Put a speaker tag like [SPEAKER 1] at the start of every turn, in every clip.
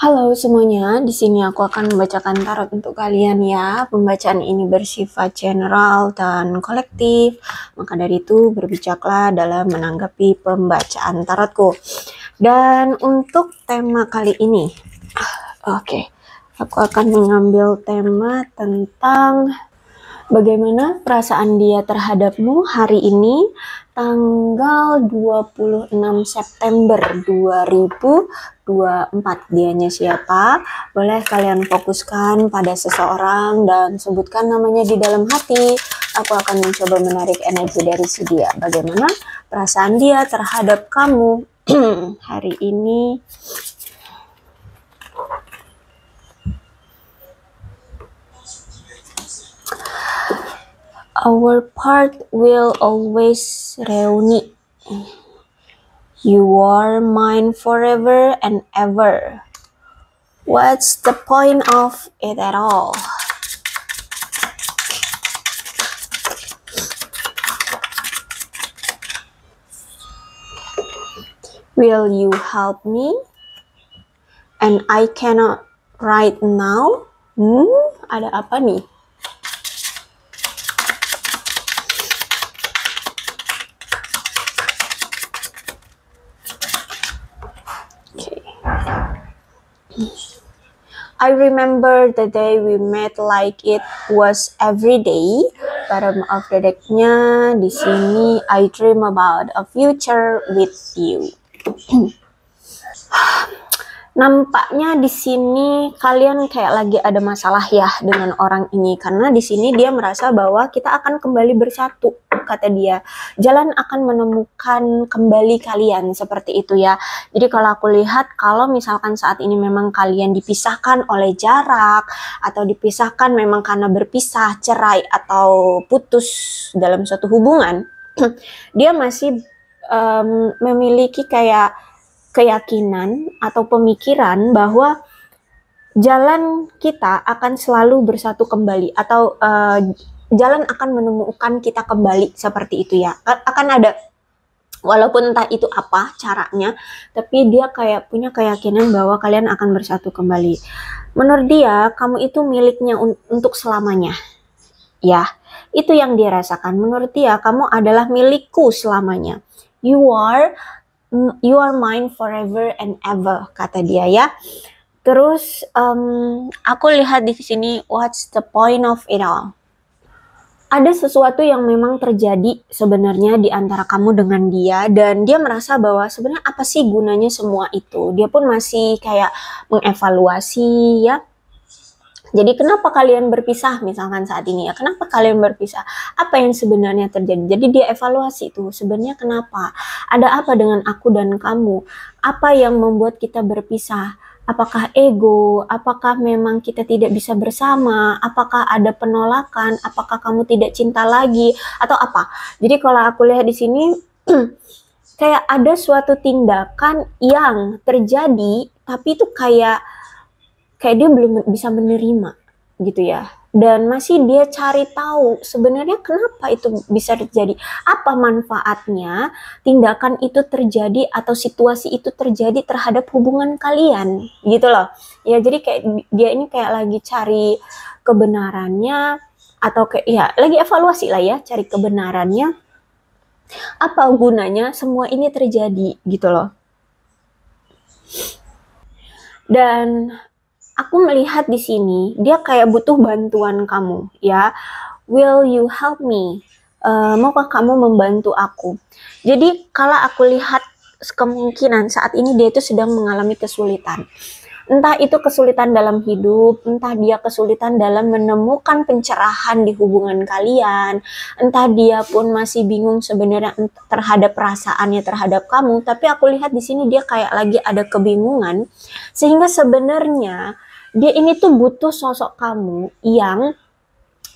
[SPEAKER 1] Halo semuanya, di sini aku akan membacakan tarot untuk kalian ya. Pembacaan ini bersifat general dan kolektif, maka dari itu berbijaklah dalam menanggapi pembacaan tarotku. Dan untuk tema kali ini, aku akan mengambil tema tentang bagaimana perasaan dia terhadapmu hari ini tanggal 26 September 2024. Dianya siapa? Boleh kalian fokuskan pada seseorang dan sebutkan namanya di dalam hati. Aku akan mencoba menarik energi dari si dia. Bagaimana perasaan dia terhadap kamu hari ini? Our part will always reunite. You are mine forever and ever. What's the point of it at all? Will you help me? And I cannot right now. Ada apa nih? I remember the day we met like it was every day. Bottom of the decknya di sini, I dream about a future with you. Nampaknya di sini kalian kayak lagi ada masalah ya dengan orang ini, karena di sini dia merasa bahwa kita akan kembali bersatu, kata dia. Jalan akan menemukan kembali kalian, seperti itu ya. Jadi kalau aku lihat, kalau misalkan saat ini memang kalian dipisahkan oleh jarak atau dipisahkan memang karena berpisah, cerai atau putus dalam suatu hubungan, dia masih memiliki kayak keyakinan atau pemikiran bahwa jalan kita akan selalu bersatu kembali, atau jalan akan menemukan kita kembali, seperti itu ya. Akan ada, walaupun entah itu apa caranya, tapi dia kayak punya keyakinan bahwa kalian akan bersatu kembali. Menurut dia, kamu itu miliknya untuk selamanya. Ya, itu yang dia rasakan. Menurut dia, kamu adalah milikku selamanya. You are mine forever and ever, kata dia ya. Terus aku lihat di sini, what's the point of it all? Ada sesuatu yang memang terjadi sebenarnya di antara kamu dengan dia, dan dia merasa bahwa sebenarnya apa sih gunanya semua itu. Dia pun masih kayak mengevaluasi ya. Jadi kenapa kalian berpisah misalkan saat ini ya? Kenapa kalian berpisah? Apa yang sebenarnya terjadi? Jadi dia evaluasi itu, sebenarnya kenapa? Ada apa dengan aku dan kamu? Apa yang membuat kita berpisah? Apakah ego? Apakah memang kita tidak bisa bersama? Apakah ada penolakan? Apakah kamu tidak cinta lagi? Atau apa? Jadi kalau aku lihat di sini kayak ada suatu tindakan yang terjadi, tapi itu kayak dia belum bisa menerima gitu ya, dan masih dia cari tahu sebenarnya kenapa itu bisa terjadi, apa manfaatnya tindakan itu terjadi atau situasi itu terjadi terhadap hubungan kalian gitu loh ya. Jadi kayak dia ini kayak lagi cari kebenarannya, atau kayak ya lagi evaluasi lah ya, cari kebenarannya, apa gunanya semua ini terjadi gitu loh. Dan aku melihat di sini dia kayak butuh bantuan kamu ya. Will you help me? Maukah kamu membantu aku? Jadi kalau aku lihat kemungkinan saat ini dia itu sedang mengalami kesulitan. Entah itu kesulitan dalam hidup, entah dia kesulitan dalam menemukan pencerahan di hubungan kalian, entah dia pun masih bingung sebenarnya terhadap perasaannya terhadap kamu. Tapi aku lihat di sini dia kayak lagi ada kebingungan, sehingga sebenarnya dia ini tuh butuh sosok kamu yang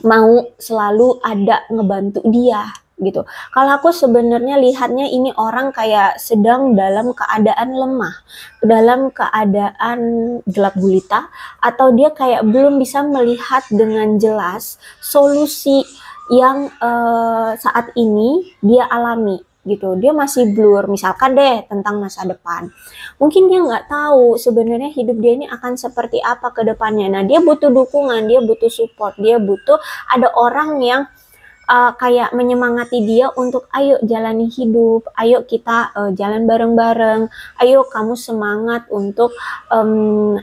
[SPEAKER 1] mau selalu ada ngebantu dia gitu. Kalau aku sebenarnya lihatnya ini orang kayak sedang dalam keadaan lemah, dalam keadaan gelap gulita, atau dia kayak belum bisa melihat dengan jelas solusi yang saat ini dia alami gitu. Dia masih blur, misalkan deh tentang masa depan. Mungkin dia nggak tahu sebenarnya hidup dia ini akan seperti apa ke depannya. Nah, dia butuh dukungan, dia butuh support, dia butuh ada orang yang kayak menyemangati dia untuk ayo jalani hidup, ayo kita jalan bareng-bareng, ayo kamu semangat untuk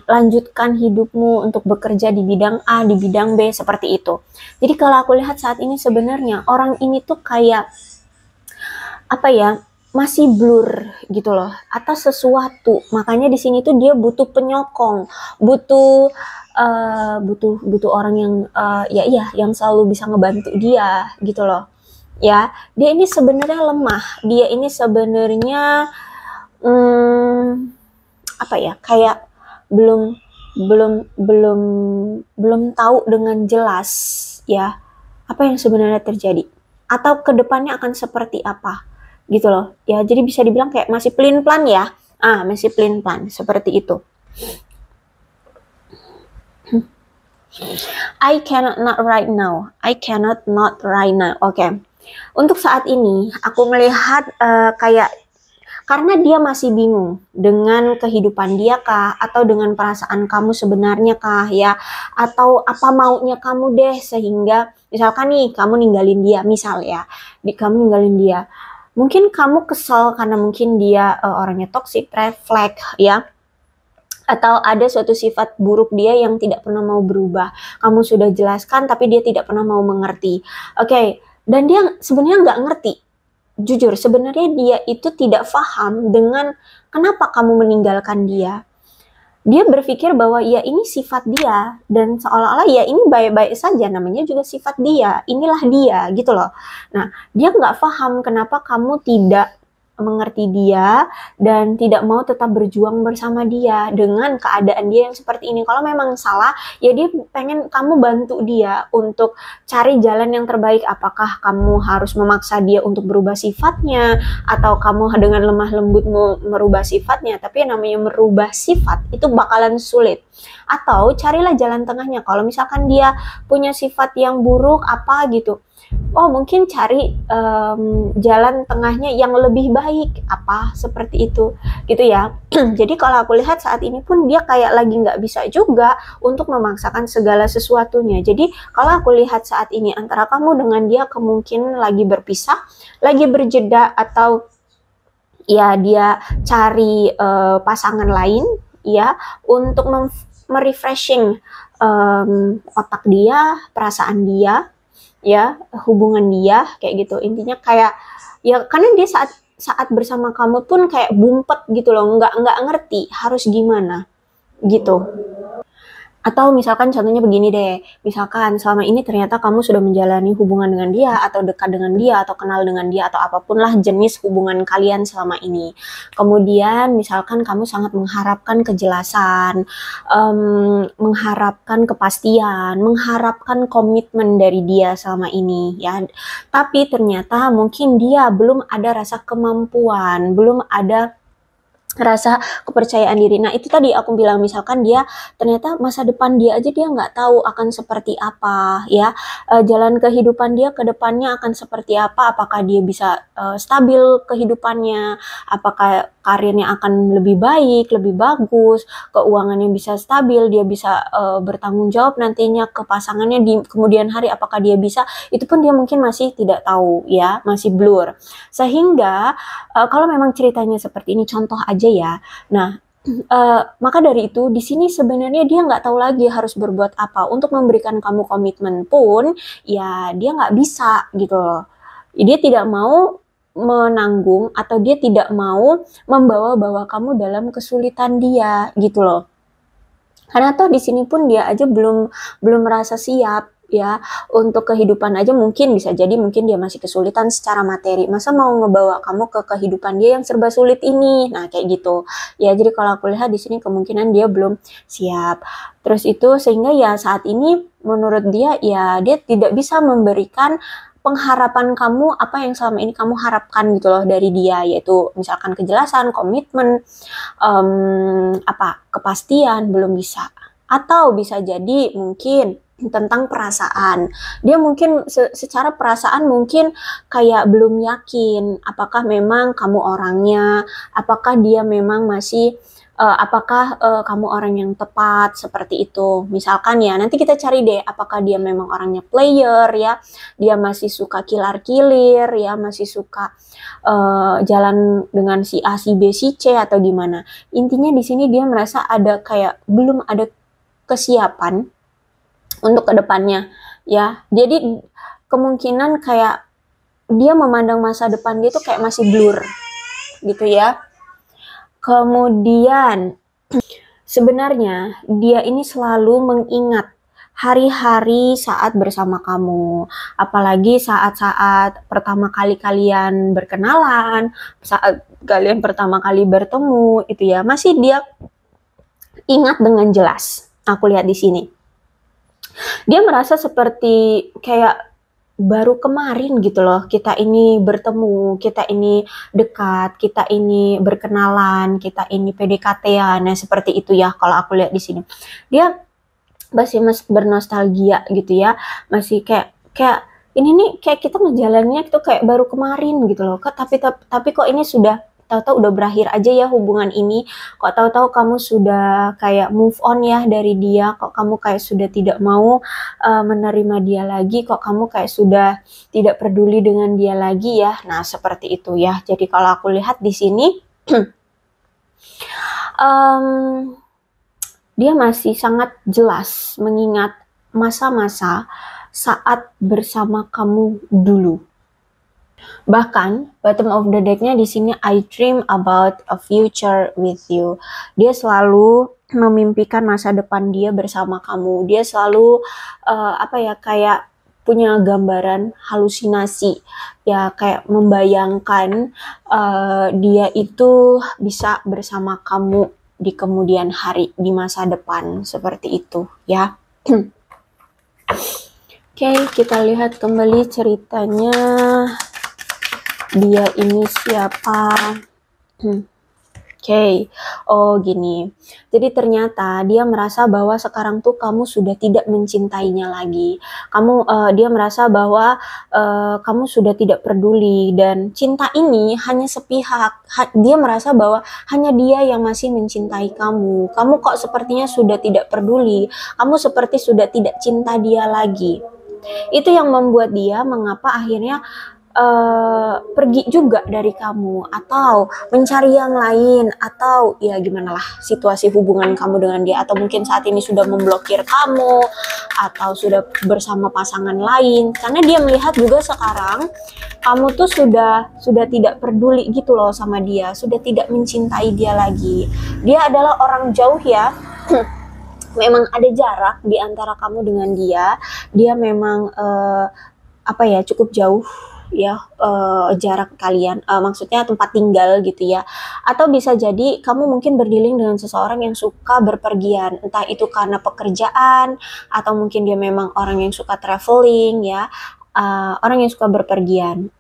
[SPEAKER 1] lanjutkan hidupmu untuk bekerja di bidang A, di bidang B, seperti itu. Jadi kalau aku lihat saat ini sebenarnya orang ini tuh kayak apa ya, masih blur gitu loh atas sesuatu. Makanya di sini tuh dia butuh penyokong, butuh butuh orang yang yang selalu bisa ngebantu dia gitu loh. Ya, dia ini sebenarnya lemah. Dia ini sebenarnya apa ya? Kayak belum belum belum belum tahu dengan jelas ya apa yang sebenarnya terjadi atau kedepannya akan seperti apa gitu loh ya. Jadi bisa dibilang kayak masih pelin-pelan ya, masih pelin-pelan seperti itu. I cannot not right now. I cannot not right now. Oke. Untuk saat ini aku melihat kayak karena dia masih bingung dengan kehidupan dia kah, atau dengan perasaan kamu sebenarnya kah ya, atau apa maunya kamu deh, sehingga misalkan nih kamu ninggalin dia, misal ya, kamu ninggalin dia, mungkin kamu kesel karena mungkin dia orangnya toxic, red flag ya, atau ada suatu sifat buruk dia yang tidak pernah mau berubah. Kamu sudah jelaskan tapi dia tidak pernah mau mengerti. Oke, dan dia sebenarnya nggak ngerti. Jujur, sebenarnya dia itu tidak paham dengan kenapa kamu meninggalkan dia. Dia berpikir bahwa ya ini sifat dia, dan seolah-olah ya ini baik-baik saja, namanya juga sifat dia, inilah dia gitu loh. Nah, dia nggak paham kenapa kamu tidak mengerti dia dan tidak mau tetap berjuang bersama dia dengan keadaan dia yang seperti ini. Kalau memang salah, ya dia pengen kamu bantu dia untuk cari jalan yang terbaik. Apakah kamu harus memaksa dia untuk berubah sifatnya, atau kamu dengan lemah lembut mau merubah sifatnya. Tapi yang namanya merubah sifat itu bakalan sulit. Atau carilah jalan tengahnya. Kalau misalkan dia punya sifat yang buruk apa gitu, mungkin cari jalan tengahnya yang lebih baik apa, seperti itu gitu ya. Jadi kalau aku lihat saat ini pun dia kayak lagi nggak bisa juga untuk memaksakan segala sesuatunya. Jadi kalau aku lihat saat ini antara kamu dengan dia kemungkinan lagi berpisah, lagi berjeda, atau ya dia cari pasangan lain ya untuk merefreshing otak dia, perasaan dia ya, hubungan dia kayak gitu. Intinya kayak ya karena dia saat bersama kamu pun kayak bumpet gitu loh, nggak ngerti harus gimana gitu. Atau misalkan contohnya begini deh, misalkan selama ini ternyata kamu sudah menjalani hubungan dengan dia, atau dekat dengan dia, atau kenal dengan dia, atau apapun lah jenis hubungan kalian selama ini. Kemudian misalkan kamu sangat mengharapkan kejelasan, mengharapkan kepastian, mengharapkan komitmen dari dia selama ini ya. Tapi ternyata mungkin dia belum ada rasa kemampuan, belum ada rasa kepercayaan diri. Nah itu tadi aku bilang, misalkan dia ternyata masa depan dia aja dia nggak tahu akan seperti apa ya, jalan kehidupan dia ke depannya akan seperti apa, apakah dia bisa stabil kehidupannya, apakah karirnya akan lebih baik, lebih bagus, keuangannya bisa stabil, dia bisa bertanggung jawab nantinya ke pasangannya di kemudian hari, apakah dia bisa, itu pun dia mungkin masih tidak tahu ya, masih blur. Sehingga kalau memang ceritanya seperti ini, contoh aja ya. Nah, maka dari itu di sini sebenarnya dia nggak tahu lagi harus berbuat apa untuk memberikan kamu komitmen pun, ya dia nggak bisa gitu loh. Dia tidak mau menanggung, atau dia tidak mau membawa-bawa kamu dalam kesulitan dia gitu loh. Karena toh di sini pun dia aja belum merasa siap ya untuk kehidupan aja, mungkin bisa jadi mungkin dia masih kesulitan secara materi, masa mau ngebawa kamu ke kehidupan dia yang serba sulit ini. Nah kayak gitu ya. Jadi kalau aku lihat di sini kemungkinan dia belum siap. Terus itu sehingga ya saat ini menurut dia ya dia tidak bisa memberikan pengharapan kamu apa yang selama ini kamu harapkan gitu loh dari dia, yaitu misalkan kejelasan, komitmen, kepastian, belum bisa. Atau bisa jadi mungkin tentang perasaan. Dia mungkin secara perasaan mungkin kayak belum yakin apakah memang kamu orangnya, apakah dia memang masih apakah kamu orang yang tepat seperti itu. Misalkan ya, nanti kita cari deh apakah dia memang orangnya player ya, dia masih suka kilar-kilir ya, masih suka jalan dengan si A, si B, si C atau gimana. Intinya di sini dia merasa ada kayak belum ada kesiapan untuk kedepannya ya. Jadi kemungkinan kayak dia memandang masa depan dia tuh kayak masih blur gitu ya. Kemudian sebenarnya dia ini selalu mengingat hari-hari saat bersama kamu, apalagi saat-saat pertama kali kalian berkenalan, saat kalian pertama kali bertemu itu ya, masih dia ingat dengan jelas. Aku lihat di sini. Dia merasa seperti kayak baru kemarin gitu loh, kita ini bertemu, kita ini dekat, kita ini berkenalan, kita ini PDKT-an, nah seperti itu ya kalau aku lihat di sini. Dia masih bernostalgia gitu ya, masih kayak ini nih kayak kita ngejalannya itu kayak baru kemarin gitu loh. Tapi kok ini sudah tahu-tahu udah berakhir aja ya hubungan ini, kok tahu-tahu kamu sudah kayak move on ya dari dia, kok kamu kayak sudah tidak mau menerima dia lagi, kok kamu kayak sudah tidak peduli dengan dia lagi ya. Nah seperti itu ya. Jadi kalau aku lihat di sini dia masih sangat jelas mengingat masa-masa saat bersama kamu dulu. Bahkan bottom of the deck-nya di sini, I dream about a future with you. Dia selalu memimpikan masa depan dia bersama kamu. Dia selalu kayak punya gambaran halusinasi ya, kayak membayangkan dia itu bisa bersama kamu di kemudian hari, di masa depan, seperti itu ya. Oke, kita lihat kembali ceritanya. Dia ini siapa? Oke, oh gini. Jadi ternyata dia merasa bahwa sekarang tuh kamu sudah tidak mencintainya lagi. Dia merasa bahwa kamu sudah tidak peduli dan cinta ini hanya sepihak. Dia merasa bahwa hanya dia yang masih mencintai kamu. Kamu kok sepertinya sudah tidak peduli. Kamu seperti sudah tidak cinta dia lagi. Itu yang membuat dia mengapa akhirnya pergi juga dari kamu, atau mencari yang lain, atau ya gimana lah situasi hubungan kamu dengan dia, atau mungkin saat ini sudah memblokir kamu, atau sudah bersama pasangan lain, karena dia melihat juga sekarang kamu tuh sudah tidak peduli gitu loh sama dia, sudah tidak mencintai dia lagi. Dia adalah orang jauh ya. Memang ada jarak di antara kamu dengan dia. Dia memang cukup jauh ya, jarak kalian, maksudnya tempat tinggal gitu ya. Atau bisa jadi kamu mungkin berdealing dengan seseorang yang suka berpergian, entah itu karena pekerjaan, atau mungkin dia memang orang yang suka traveling ya, orang yang suka berpergian.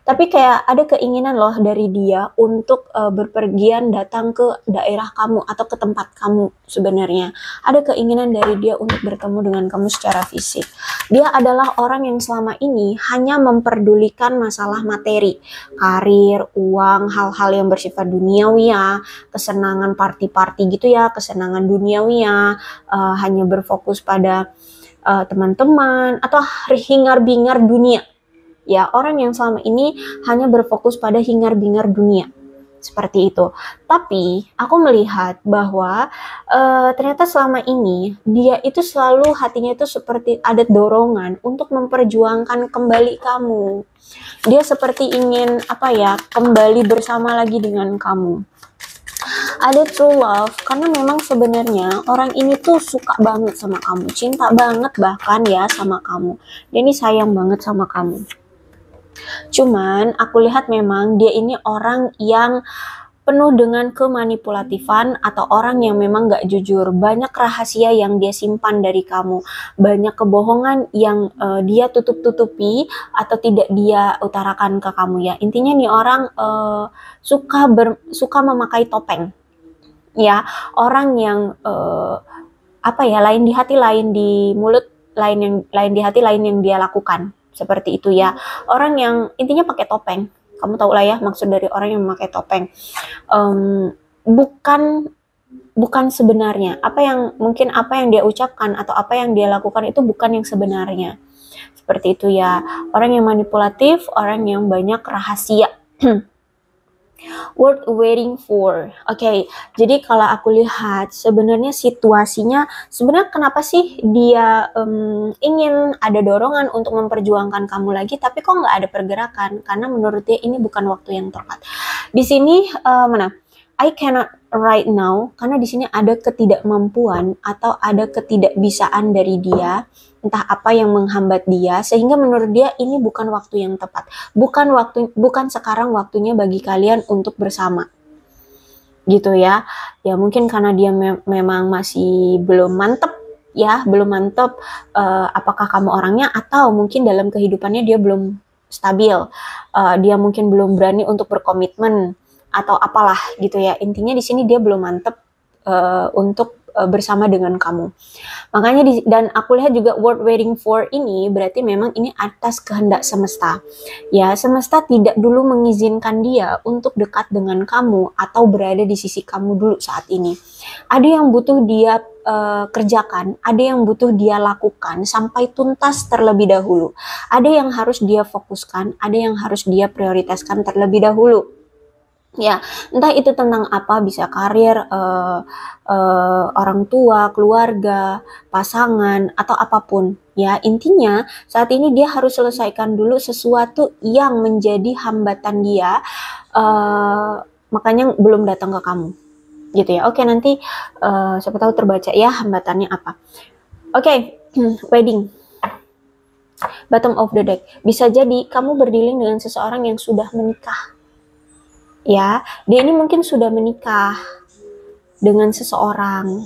[SPEAKER 1] Tapi kayak ada keinginan loh dari dia untuk berpergian datang ke daerah kamu atau ke tempat kamu sebenarnya. Ada keinginan dari dia untuk bertemu dengan kamu secara fisik. Dia adalah orang yang selama ini hanya memperdulikan masalah materi, karir, uang, hal-hal yang bersifat duniawi ya, kesenangan party-party gitu ya, kesenangan duniawi ya, hanya berfokus pada teman-teman atau hingar-bingar dunia. Ya, orang yang selama ini hanya berfokus pada hingar-bingar dunia. Seperti itu. Tapi aku melihat bahwa ternyata selama ini dia itu selalu hatinya itu seperti ada dorongan untuk memperjuangkan kembali kamu. Dia seperti ingin kembali bersama lagi dengan kamu. Ada true love, karena memang sebenarnya orang ini tuh suka banget sama kamu, cinta banget bahkan ya sama kamu. Dia ini sayang banget sama kamu. Cuman aku lihat memang dia ini orang yang penuh dengan kemanipulatifan, atau orang yang memang gak jujur. Banyak rahasia yang dia simpan dari kamu, banyak kebohongan yang dia tutup-tutupi atau tidak dia utarakan ke kamu ya. Intinya nih orang suka memakai topeng ya, orang yang lain di hati lain di mulut lain di hati, lain yang dia lakukan. Seperti itu ya. Orang yang intinya pakai topeng. Kamu tahu lah ya maksud dari orang yang memakai topeng. Bukan sebenarnya. Mungkin apa yang dia ucapkan atau apa yang dia lakukan itu bukan yang sebenarnya. Seperti itu ya. Orang yang manipulatif, orang yang banyak rahasia. Worth waiting for. Oke, jadi kalau aku lihat sebenarnya situasinya, sebenarnya kenapa sih dia ingin ada dorongan untuk memperjuangkan kamu lagi, tapi kok nggak ada pergerakan? Karena menurut dia ini bukan waktu yang tepat. Di sini mana? I cannot right now, karena di sini ada ketidakmampuan atau ada ketidakbisaan dari dia, entah apa yang menghambat dia, sehingga menurut dia ini bukan waktu yang tepat, bukan sekarang waktunya bagi kalian untuk bersama, gitu ya. Ya mungkin karena dia memang masih belum mantep ya, apakah kamu orangnya, atau mungkin dalam kehidupannya dia belum stabil, dia mungkin belum berani untuk berkomitmen atau apalah gitu ya. Intinya di sini dia belum mantep untuk bersama dengan kamu. Makanya dan aku lihat juga worth waiting for ini berarti memang ini atas kehendak semesta. Ya, semesta tidak dulu mengizinkan dia untuk dekat dengan kamu atau berada di sisi kamu dulu saat ini. Ada yang butuh dia kerjakan, ada yang butuh dia lakukan sampai tuntas terlebih dahulu. Ada yang harus dia fokuskan, ada yang harus dia prioritaskan terlebih dahulu. Ya, entah itu tentang apa, bisa karir, orang tua, keluarga, pasangan, atau apapun. Ya, intinya saat ini dia harus selesaikan dulu sesuatu yang menjadi hambatan dia, makanya belum datang ke kamu. Gitu ya. Oke, nanti siapa tahu terbaca ya hambatannya apa. Oke, wedding. Bottom of the deck. Bisa jadi kamu berdealing dengan seseorang yang sudah menikah. Ya, dia ini mungkin sudah menikah dengan seseorang,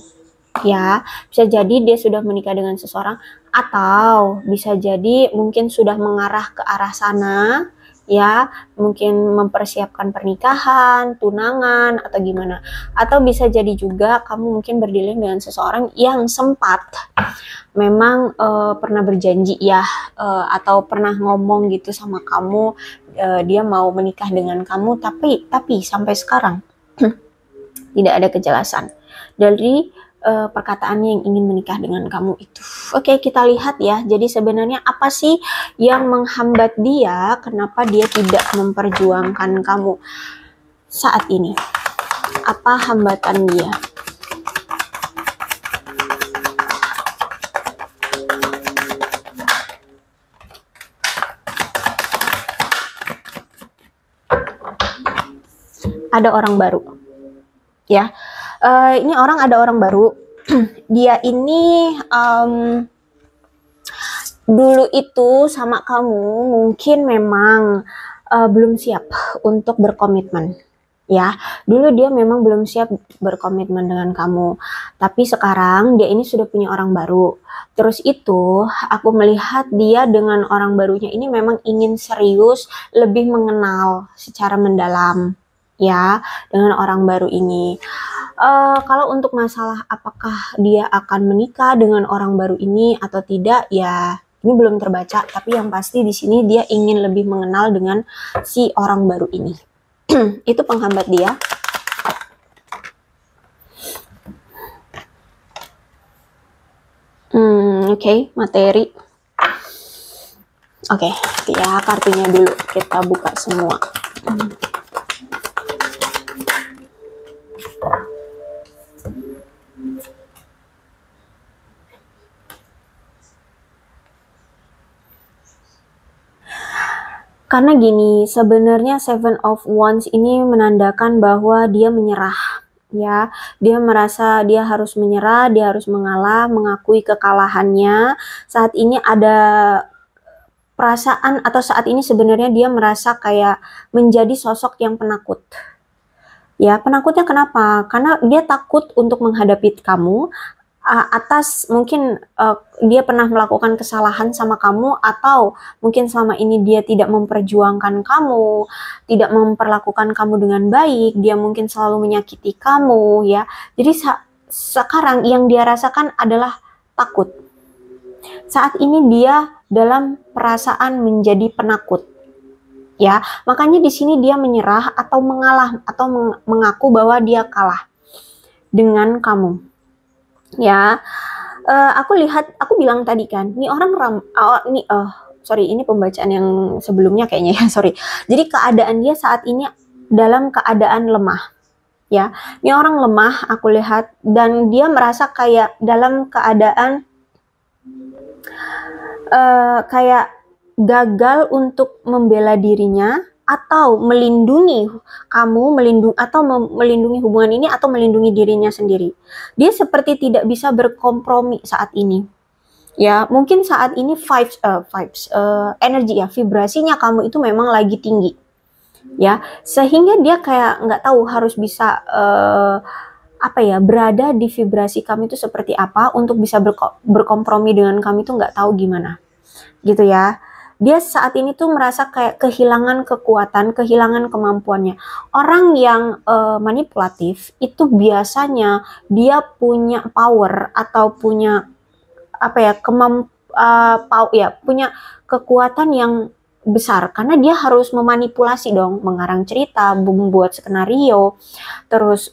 [SPEAKER 1] ya, bisa jadi dia sudah menikah dengan seseorang, atau bisa jadi mungkin sudah mengarah ke arah sana, ya, mungkin mempersiapkan pernikahan, tunangan, atau gimana. Atau bisa jadi juga kamu mungkin berdealing dengan seseorang yang sempat memang pernah berjanji ya, atau pernah ngomong gitu sama kamu, dia mau menikah dengan kamu, tapi sampai sekarang tidak ada kejelasan dari perkataannya yang ingin menikah dengan kamu itu. Oke, kita lihat ya. Jadi sebenarnya apa sih yang menghambat dia? Kenapa dia tidak memperjuangkan kamu saat ini? Apa hambatan dia? Ada orang baru, ya. Ini ada orang baru. Dia ini dulu itu sama kamu mungkin memang belum siap untuk berkomitmen, ya. Dulu dia memang belum siap berkomitmen dengan kamu, tapi sekarang dia ini sudah punya orang baru. Terus itu aku melihat dia dengan orang barunya ini memang ingin serius, lebih mengenal secara mendalam, ya, dengan orang baru ini. Kalau untuk masalah apakah dia akan menikah dengan orang baru ini atau tidak, ya ini belum terbaca. Tapi yang pasti di sini dia ingin lebih mengenal dengan si orang baru ini. Itu penghambat dia. Oke, materi. Oke, ya kartunya dulu kita buka semua. Karena gini, sebenarnya Seven of Wands ini menandakan bahwa dia menyerah, ya. Dia merasa dia harus menyerah, dia harus mengalah, mengakui kekalahannya. Saat ini ada perasaan, atau saat ini sebenarnya dia merasa kayak menjadi sosok yang penakut. Ya, penakutnya kenapa? Karena dia takut untuk menghadapi kamu, atas mungkin dia pernah melakukan kesalahan sama kamu, atau mungkin selama ini dia tidak memperjuangkan kamu, tidak memperlakukan kamu dengan baik, dia mungkin selalu menyakiti kamu, ya. Jadi sekarang yang dia rasakan adalah takut, Saat ini dia dalam perasaan menjadi penakut. Ya, makanya di sini dia menyerah atau mengalah atau mengaku bahwa dia kalah dengan kamu. Ya, aku bilang tadi kan, ini orang ini pembacaan yang sebelumnya kayaknya ya, sorry. Jadi keadaan dia saat ini dalam keadaan lemah. Ya, ini orang lemah aku lihat, dan dia merasa kayak dalam keadaan kayak gagal untuk membela dirinya atau melindungi kamu, melindungi hubungan ini atau melindungi dirinya sendiri. Dia seperti tidak bisa berkompromi saat ini. Ya, mungkin saat ini energi ya, vibrasinya kamu itu memang lagi tinggi. Ya, sehingga dia kayak nggak tahu harus bisa berada di vibrasi kamu itu seperti apa untuk bisa berkompromi dengan kamu itu nggak tahu gimana, gitu ya. Dia saat ini tuh merasa kayak kehilangan kekuatan, kehilangan kemampuannya. Orang yang manipulatif itu biasanya dia punya power atau punya punya kekuatan yang besar, karena dia harus memanipulasi dong, mengarang cerita, membuat skenario, terus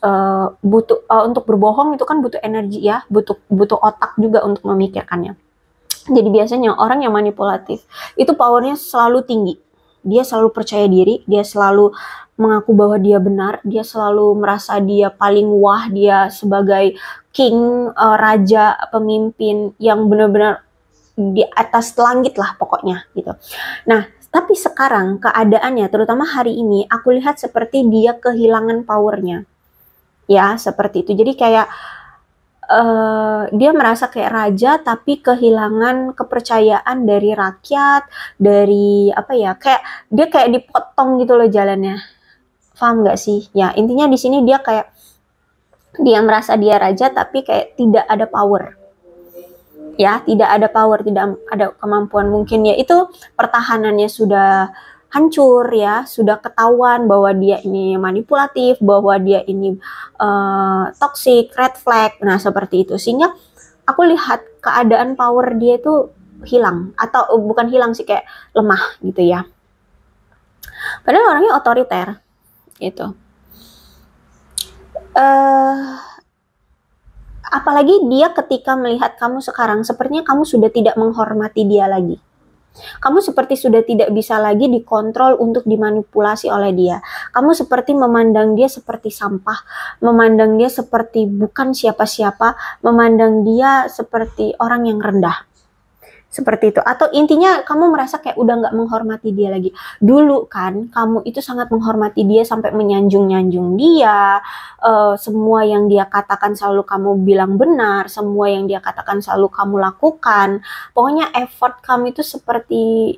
[SPEAKER 1] untuk berbohong itu kan butuh energi ya, butuh otak juga untuk memikirkannya. Jadi biasanya orang yang manipulatif itu powernya selalu tinggi, dia selalu percaya diri, dia selalu mengaku bahwa dia benar, dia selalu merasa dia paling wah, dia sebagai king, raja, pemimpin yang benar-benar di atas langit lah pokoknya gitu. Nah, tapi sekarang keadaannya, terutama hari ini, aku lihat seperti dia kehilangan powernya. Ya, seperti itu. Jadi kayak dia merasa kayak raja, tapi kehilangan kepercayaan dari rakyat, dari kayak dia kayak dipotong gitu loh jalannya. Paham nggak sih? Ya, intinya di sini dia kayak dia merasa dia raja, tapi kayak tidak ada power. Ya, tidak ada power, tidak ada kemampuan, mungkin ya itu pertahanannya sudah hancur ya, sudah ketahuan bahwa dia ini manipulatif, bahwa dia ini toxic, red flag, nah seperti itu. Sehingga aku lihat keadaan power dia itu hilang, atau bukan hilang sih, kayak lemah gitu ya. Padahal orangnya otoriter gitu. Apalagi dia ketika melihat kamu sekarang, sepertinya kamu sudah tidak menghormati dia lagi. Kamu seperti sudah tidak bisa lagi dikontrol untuk dimanipulasi oleh dia. Kamu seperti memandang dia seperti sampah, memandang dia seperti bukan siapa-siapa, memandang dia seperti orang yang rendah. Seperti itu. Atau intinya kamu merasa kayak udah nggak menghormati dia lagi. Dulu kan kamu itu sangat menghormati dia sampai menyanjung-nyanjung dia, semua yang dia katakan selalu kamu bilang benar, semua yang dia katakan selalu kamu lakukan. Pokoknya effort kamu itu seperti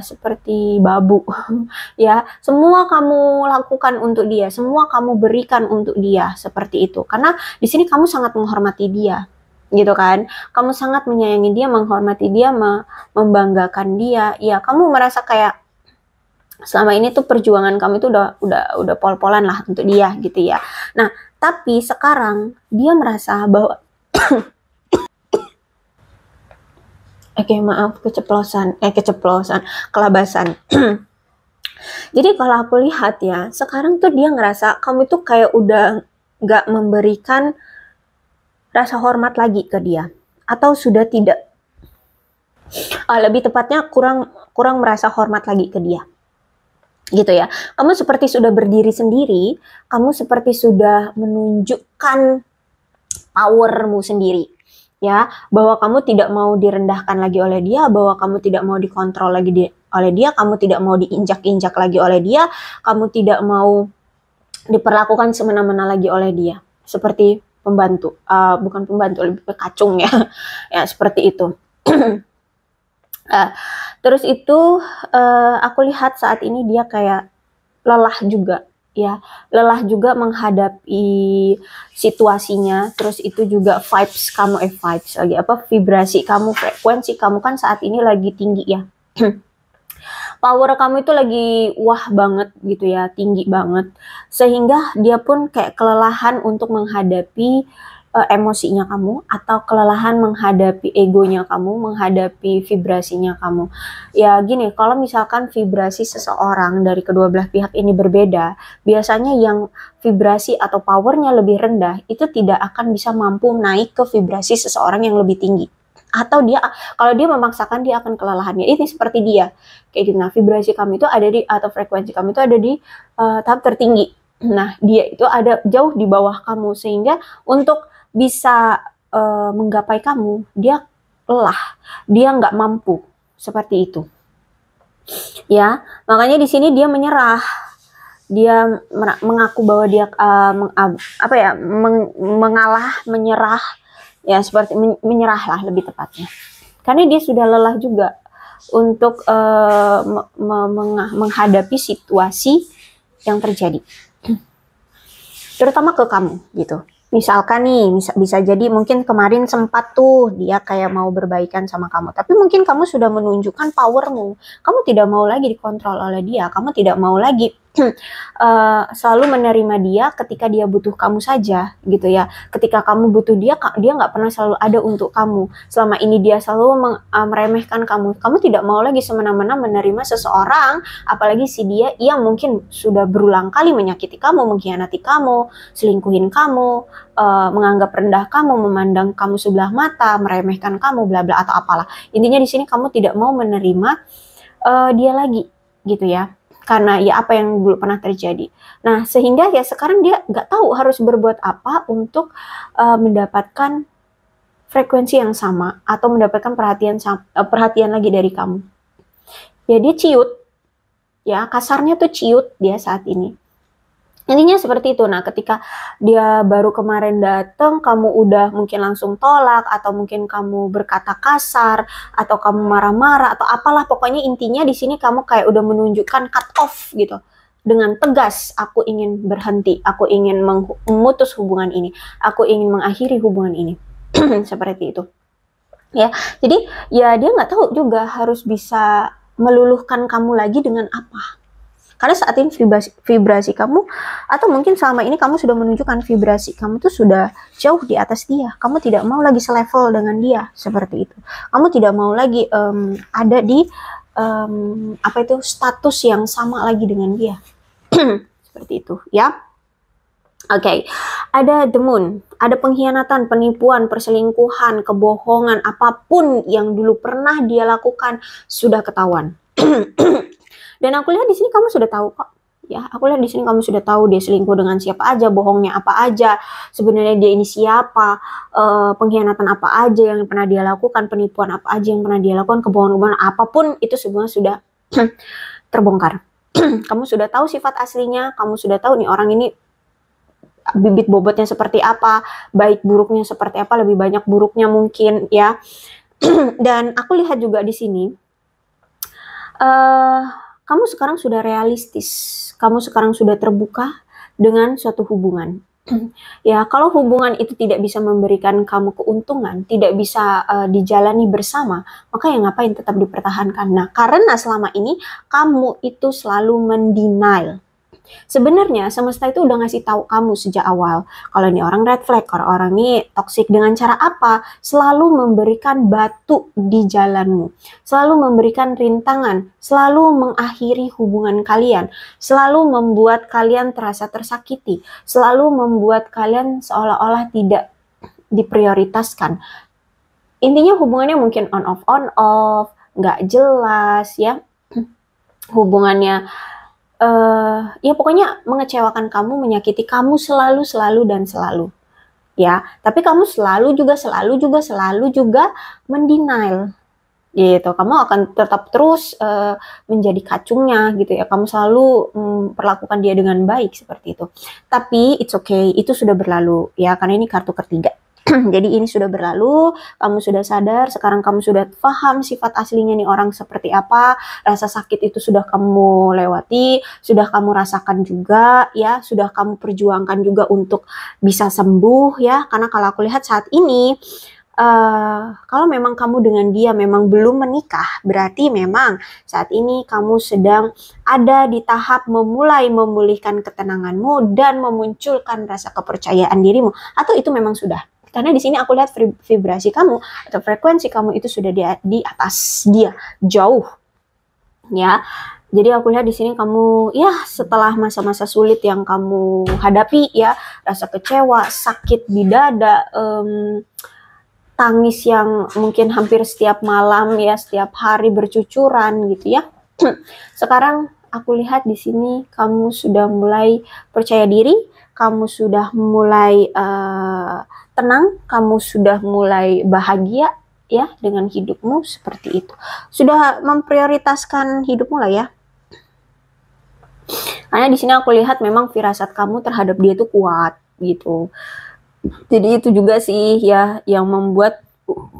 [SPEAKER 1] seperti babu ya, semua kamu lakukan untuk dia, semua kamu berikan untuk dia, seperti itu. Karena di sini kamu sangat menghormati dia, gitu kan, kamu sangat menyayangi dia, menghormati dia, membanggakan dia. Ya, kamu merasa kayak selama ini tuh perjuangan kamu itu udah pol-polan lah untuk dia gitu ya. Nah, tapi sekarang dia merasa bahwa kelabasan. Jadi kalau aku lihat ya, sekarang tuh dia ngerasa kamu itu kayak udah gak memberikan rasa hormat lagi ke dia, atau sudah tidak, lebih tepatnya kurang merasa hormat lagi ke dia, gitu ya. Kamu seperti sudah berdiri sendiri, kamu seperti sudah menunjukkan powermu sendiri, ya, bahwa kamu tidak mau direndahkan lagi oleh dia, bahwa kamu tidak mau dikontrol lagi oleh dia, kamu tidak mau diinjak-injak lagi oleh dia, kamu tidak mau diperlakukan semena-mena lagi oleh dia, seperti pembantu, bukan pembantu, lebih ke kacung ya, ya seperti itu. Terus itu aku lihat saat ini dia kayak lelah juga, ya, lelah juga menghadapi situasinya. Terus itu juga vibrasi kamu, frekuensi kamu kan saat ini lagi tinggi ya. Power kamu itu lagi wah banget gitu ya, tinggi banget. Sehingga dia pun kayak kelelahan untuk menghadapi emosinya kamu, atau kelelahan menghadapi egonya kamu, menghadapi vibrasinya kamu. Ya gini, kalau misalkan vibrasi seseorang dari kedua belah pihak ini berbeda, biasanya yang vibrasi atau powernya lebih rendah itu tidak akan bisa mampu naik ke vibrasi seseorang yang lebih tinggi. Atau dia, kalau dia memaksakan, dia akan kelelahannya. Ini seperti dia kayak gitu. Nah, vibrasi kamu itu ada di, atau frekuensi kamu itu ada di tahap tertinggi. Nah, dia itu ada jauh di bawah kamu, sehingga untuk bisa menggapai kamu, dia lelah, dia nggak mampu, seperti itu. Ya, makanya di sini dia menyerah, dia mengaku bahwa dia mengalah, menyerah, ya seperti menyerah lah lebih tepatnya, karena dia sudah lelah juga untuk menghadapi situasi yang terjadi, terutama ke kamu gitu. Misalkan nih, bisa jadi mungkin kemarin sempat tuh dia kayak mau berbaikan sama kamu, tapi mungkin kamu sudah menunjukkan powermu, kamu tidak mau lagi dikontrol oleh dia, kamu tidak mau lagi selalu menerima dia ketika dia butuh kamu saja gitu ya. Ketika kamu butuh dia, dia nggak pernah selalu ada untuk kamu. Selama ini dia selalu meremehkan kamu. Kamu tidak mau lagi semena-mena menerima seseorang, apalagi si dia yang mungkin sudah berulang kali menyakiti kamu, mengkhianati kamu, selingkuhin kamu, menganggap rendah kamu, memandang kamu sebelah mata, meremehkan kamu, bla bla atau apalah. Intinya di sini kamu tidak mau menerima dia lagi gitu ya. Karena ya apa yang dulu pernah terjadi. Nah, sehingga ya sekarang dia nggak tahu harus berbuat apa untuk mendapatkan frekuensi yang sama atau mendapatkan perhatian lagi dari kamu. Ya dia ciut, ya kasarnya tuh ciut dia saat ini. Intinya seperti itu. Nah, ketika dia baru kemarin datang, kamu udah mungkin langsung tolak, atau mungkin kamu berkata kasar, atau kamu marah-marah, atau apalah. Pokoknya intinya di sini kamu kayak udah menunjukkan cut off gitu. Dengan tegas, aku ingin berhenti, aku ingin memutus hubungan ini, aku ingin mengakhiri hubungan ini. Seperti itu. Ya, jadi ya dia nggak tahu juga harus bisa meluluhkan kamu lagi dengan apa. Karena saat ini vibrasi kamu, atau mungkin selama ini kamu sudah menunjukkan vibrasi kamu tuh sudah jauh di atas dia. Kamu tidak mau lagi selevel dengan dia, seperti itu. Kamu tidak mau lagi ada di status yang sama lagi dengan dia. Seperti itu, ya. Oke, ada the moon, ada pengkhianatan, penipuan, perselingkuhan, kebohongan, apapun yang dulu pernah dia lakukan sudah ketahuan. Dan aku lihat di sini kamu sudah tahu kok. Ya, aku lihat di sini kamu sudah tahu dia selingkuh dengan siapa aja, bohongnya apa aja, sebenarnya dia ini siapa, pengkhianatan apa aja yang pernah dia lakukan, penipuan apa aja yang pernah dia lakukan, kebohongan apapun itu semua sudah terbongkar. Kamu sudah tahu sifat aslinya, kamu sudah tahu nih orang ini bibit bobotnya seperti apa, baik buruknya seperti apa, lebih banyak buruknya mungkin ya. Dan aku lihat juga di sini kamu sekarang sudah realistis, kamu sekarang sudah terbuka dengan suatu hubungan. Ya, kalau hubungan itu tidak bisa memberikan kamu keuntungan, tidak bisa dijalani bersama, maka ya ngapain tetap dipertahankan. Nah, karena selama ini kamu itu selalu mendenial. Sebenarnya semesta itu udah ngasih tahu kamu sejak awal kalau ini orang red flag, kalau orang ini toksik. Dengan cara apa? Selalu memberikan batu di jalanmu, selalu memberikan rintangan, selalu mengakhiri hubungan kalian, selalu membuat kalian terasa tersakiti, selalu membuat kalian seolah-olah tidak diprioritaskan. Intinya hubungannya mungkin on off, nggak jelas ya, hubungannya ya pokoknya mengecewakan kamu, menyakiti kamu selalu dan selalu. Ya, tapi kamu selalu juga mendenial. Gitu. Kamu akan tetap terus menjadi kacungnya gitu ya. Kamu selalu perlakukan dia dengan baik seperti itu. Tapi it's okay, itu sudah berlalu ya, karena ini kartu ketiga. Jadi ini sudah berlalu, kamu sudah sadar, sekarang kamu sudah paham sifat aslinya nih orang seperti apa, rasa sakit itu sudah kamu lewati, sudah kamu rasakan juga ya, sudah kamu perjuangkan juga untuk bisa sembuh ya, karena kalau aku lihat saat ini, kalau memang kamu dengan dia memang belum menikah, berarti memang saat ini kamu sedang ada di tahap memulai memulihkan ketenanganmu dan memunculkan rasa kepercayaan dirimu, atau itu memang sudah. Karena di sini aku lihat vibrasi kamu atau frekuensi kamu itu sudah di atas dia jauh, ya. Jadi aku lihat di sini kamu ya setelah masa-masa sulit yang kamu hadapi ya, rasa kecewa, sakit di dada, tangis yang mungkin hampir setiap malam ya, setiap hari bercucuran gitu ya. Sekarang aku lihat di sini kamu sudah mulai percaya diri, kamu sudah mulai tenang, kamu sudah mulai bahagia ya dengan hidupmu seperti itu. Sudah memprioritaskan hidupmu lah ya. Karena di sini aku lihat memang firasat kamu terhadap dia itu kuat gitu. Jadi itu juga sih ya yang membuat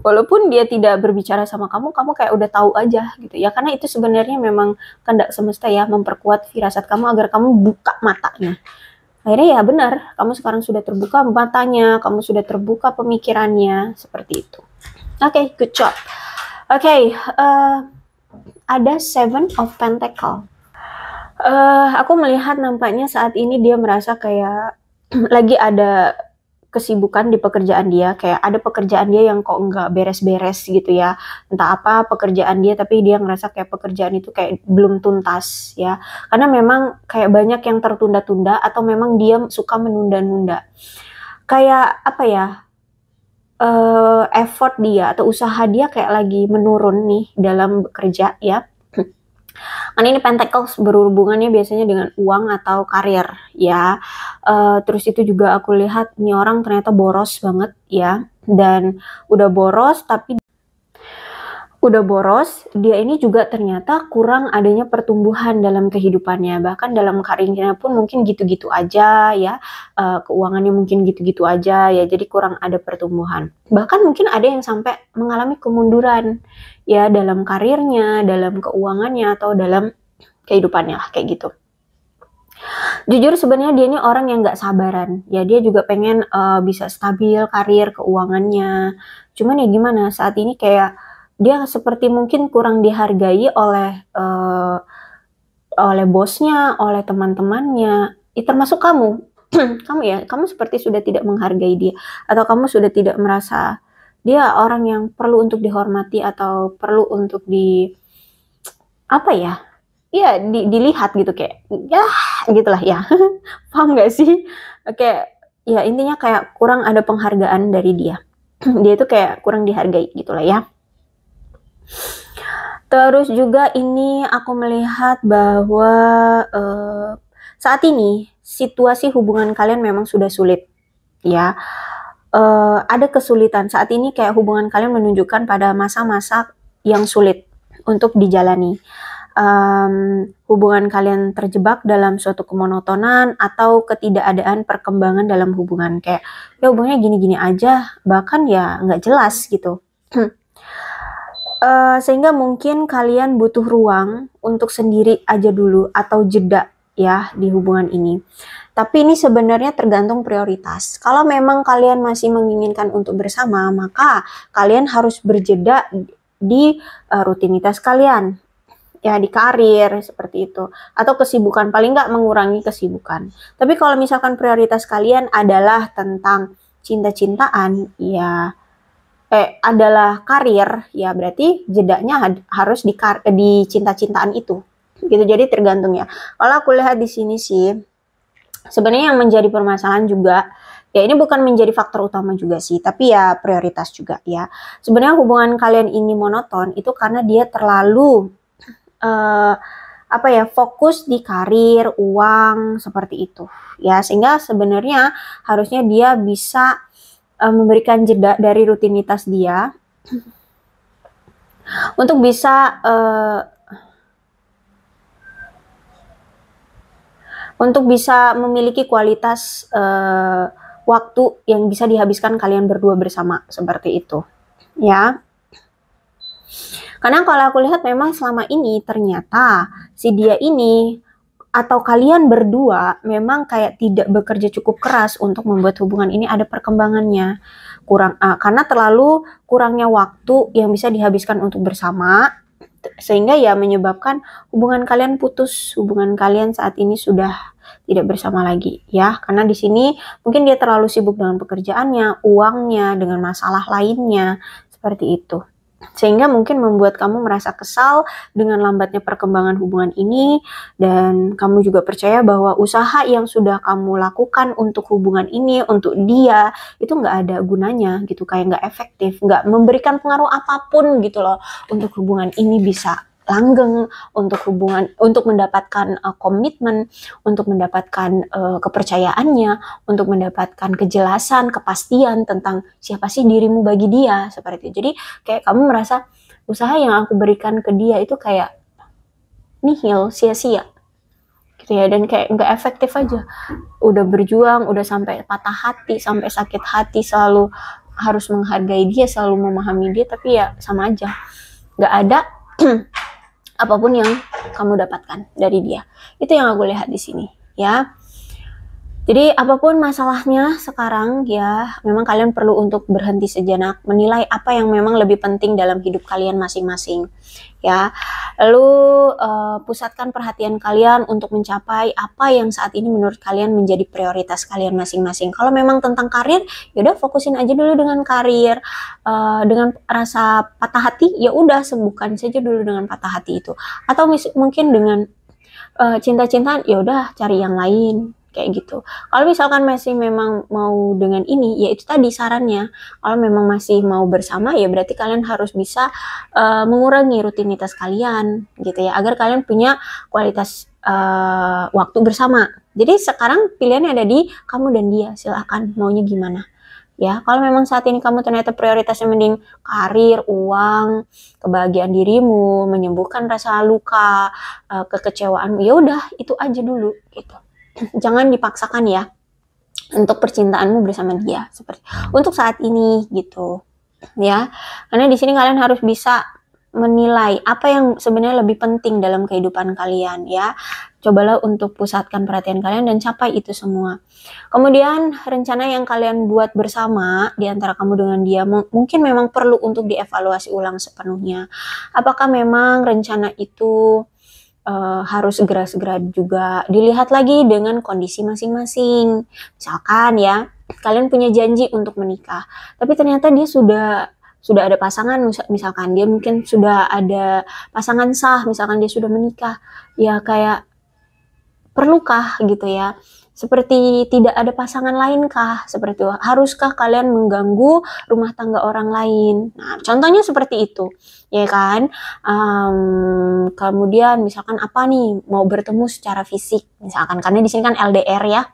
[SPEAKER 1] walaupun dia tidak berbicara sama kamu, kamu kayak udah tahu aja gitu ya. Karena itu sebenarnya memang kehendak semesta ya, memperkuat firasat kamu agar kamu buka matanya. Akhirnya ya benar, kamu sekarang sudah terbuka matanya, kamu sudah terbuka pemikirannya, seperti itu. Oke, good job. Oke, ada Seven of Pentacle. Aku melihat nampaknya saat ini dia merasa kayak lagi ada kesibukan di pekerjaan dia, kayak ada pekerjaan dia yang kok nggak beres-beres gitu ya, entah apa pekerjaan dia, tapi dia ngerasa kayak pekerjaan itu kayak belum tuntas ya, karena memang kayak banyak yang tertunda-tunda atau memang dia suka menunda-nunda, kayak apa ya, effort dia atau usaha dia kayak lagi menurun nih dalam bekerja ya. Karena ini pentacles berhubungannya biasanya dengan uang atau karir ya. Terus itu juga aku lihat ini orang ternyata boros banget ya. Dan udah boros dia ini juga ternyata kurang adanya pertumbuhan dalam kehidupannya. Bahkan dalam karirnya pun mungkin gitu-gitu aja ya. Keuangannya mungkin gitu-gitu aja ya. Jadi kurang ada pertumbuhan. Bahkan mungkin ada yang sampai mengalami kemunduran ya dalam karirnya, dalam keuangannya atau dalam kehidupannya lah kayak gitu. Jujur sebenarnya dia ini orang yang nggak sabaran ya, dia juga pengen bisa stabil karir keuangannya, cuman ya gimana saat ini kayak dia seperti mungkin kurang dihargai oleh bosnya, oleh teman-temannya, termasuk kamu. kamu seperti sudah tidak menghargai dia, atau kamu sudah tidak merasa dia orang yang perlu untuk dihormati atau perlu untuk apa ya, dilihat gitu, kayak ya gitulah ya. Paham gak sih? Oke, ya intinya kayak kurang ada penghargaan dari dia. Dia itu kayak kurang dihargai gitulah ya. Terus juga ini aku melihat bahwa saat ini situasi hubungan kalian memang sudah sulit ya. Ada kesulitan saat ini, kayak hubungan kalian menunjukkan pada masa-masa yang sulit untuk dijalani. Hubungan kalian terjebak dalam suatu kemonotonan atau ketidakadaan perkembangan dalam hubungan, kayak ya hubungannya gini-gini aja, bahkan ya nggak jelas gitu. Sehingga mungkin kalian butuh ruang untuk sendiri aja dulu atau jeda ya di hubungan ini. Tapi ini sebenarnya tergantung prioritas. Kalau memang kalian masih menginginkan untuk bersama, maka kalian harus berjeda di rutinitas kalian. Ya di karir seperti itu. Atau kesibukan, paling nggak mengurangi kesibukan. Tapi kalau misalkan prioritas kalian adalah tentang cinta-cintaan, ya adalah karir, ya berarti jedanya harus di cinta-cintaan itu. Gitu, jadi tergantung ya. Kalau aku lihat di sini sih, sebenarnya yang menjadi permasalahan juga, ya ini bukan menjadi faktor utama juga sih, tapi ya prioritas juga ya. Sebenarnya hubungan kalian ini monoton itu karena dia terlalu fokus di karir, uang, seperti itu ya, sehingga sebenarnya harusnya dia bisa memberikan jeda dari rutinitas dia untuk bisa memiliki kualitas waktu yang bisa dihabiskan kalian berdua bersama, seperti itu ya. Karena kalau aku lihat memang selama ini ternyata si dia ini atau kalian berdua memang kayak tidak bekerja cukup keras untuk membuat hubungan ini ada perkembangannya. Karena terlalu kurangnya waktu yang bisa dihabiskan untuk bersama, sehingga ya menyebabkan hubungan kalian putus, hubungan kalian saat ini sudah tidak bersama lagi ya, karena di sini mungkin dia terlalu sibuk dengan pekerjaannya, uangnya, dengan masalah lainnya seperti itu. Sehingga mungkin membuat kamu merasa kesal dengan lambatnya perkembangan hubungan ini, dan kamu juga percaya bahwa usaha yang sudah kamu lakukan untuk hubungan ini, untuk dia, itu nggak ada gunanya gitu, kayak nggak efektif, nggak memberikan pengaruh apapun gitu loh untuk hubungan ini bisa langgeng, untuk mendapatkan komitmen, untuk mendapatkan kepercayaannya, untuk mendapatkan kejelasan, kepastian tentang siapa sih dirimu bagi dia, seperti itu. Jadi kayak kamu merasa usaha yang aku berikan ke dia itu kayak nihil, sia-sia gitu ya, dan kayak nggak efektif aja. Udah berjuang, udah sampai patah hati, sampai sakit hati, selalu harus menghargai dia, selalu memahami dia, tapi ya sama aja, nggak ada apapun yang kamu dapatkan dari dia. Itu yang aku lihat di sini ya. Jadi apapun masalahnya sekarang ya, memang kalian perlu untuk berhenti sejenak, menilai apa yang memang lebih penting dalam hidup kalian masing-masing ya. Lalu pusatkan perhatian kalian untuk mencapai apa yang saat ini menurut kalian menjadi prioritas kalian masing-masing. Kalau memang tentang karir, yaudah fokusin aja dulu dengan karir. Dengan rasa patah hati, ya udah sembuhkan saja dulu dengan patah hati itu. Atau mungkin dengan cinta-cintaan, ya udah cari yang lain kayak gitu. Kalau misalkan masih memang mau dengan ini, ya itu tadi sarannya. Kalau memang masih mau bersama, ya berarti kalian harus bisa mengurangi rutinitas kalian gitu ya, agar kalian punya kualitas waktu bersama. Jadi sekarang pilihannya ada di kamu dan dia, silakan maunya gimana. Ya, kalau memang saat ini kamu ternyata prioritasnya mending karir, uang, kebahagiaan dirimu, menyembuhkan rasa luka, kekecewaan, ya udah itu aja dulu gitu. Jangan dipaksakan ya untuk percintaanmu bersama dia seperti untuk saat ini gitu ya, karena di sini kalian harus bisa menilai apa yang sebenarnya lebih penting dalam kehidupan kalian ya. Cobalah untuk pusatkan perhatian kalian dan capai itu semua. Kemudian rencana yang kalian buat bersama di antara kamu dengan dia mungkin memang perlu untuk dievaluasi ulang sepenuhnya. Apakah memang rencana itu harus segera-segera juga dilihat lagi dengan kondisi masing-masing. Misalkan ya, kalian punya janji untuk menikah, tapi ternyata dia sudah ada pasangan, misalkan dia mungkin sudah ada pasangan sah, misalkan dia sudah menikah, ya kayak perlukah gitu ya? Seperti tidak ada pasangan lain kah? Seperti itu. Haruskah kalian mengganggu rumah tangga orang lain? Nah, contohnya seperti itu, ya kan? Kemudian misalkan apa nih, mau bertemu secara fisik, misalkan karena di sini kan LDR ya.